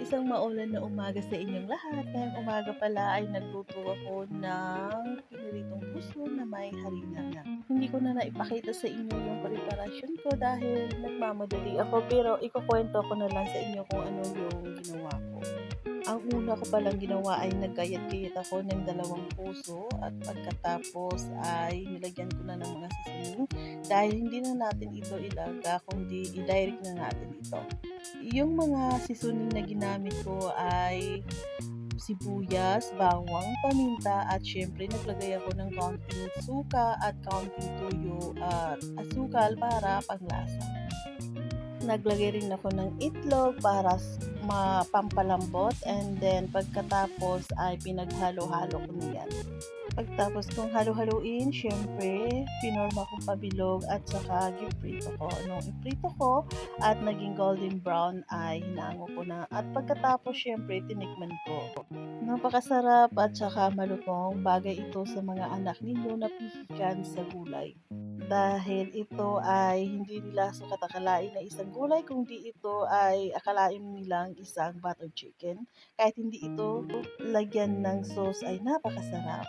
isang maulan na umaga sa inyong lahat. Ngayong umaga pala ay nagluto ako ng piniritong puso na may harina. Hindi ko na naipakita sa inyo yung preparasyon ko dahil nagmamadali ako, pero ikukwento ko na lang sa inyo kung ano yung ginawa ko. Ang una ko palang ginawa ay nagkayat-kayat ako ng 2 puso at pagkatapos ay nilagyan ko na ng mga seasoning dahil hindi na natin ito ilaga kundi i-direct na natin ito. Yung mga seasoning na ginamit ko ay sibuyas, bawang, paminta at syempre naglagay ako ng kaunting suka at kaunting tuyo at asukal para panglasa. Naglagay rin ako ng itlog para pampalambot, and then pagkatapos ay pinaghalo-halo ko na yan. Pagtapos kong halo-haluin, syempre, pinorma kong pabilog at saka giprito ko. Nung iprito ko at naging golden brown ay hinango ko na. At pagkatapos, syempre, tinikman ko. Napakasarap at saka malutong. Bagay ito sa mga anak ninyo na pihikan sa gulay. Dahil ito ay hindi nila sukat akalain na isang gulay, kundi ito ay akalain nilang isang butter chicken. Kahit hindi ito lagyan ng sauce ay napakasarap.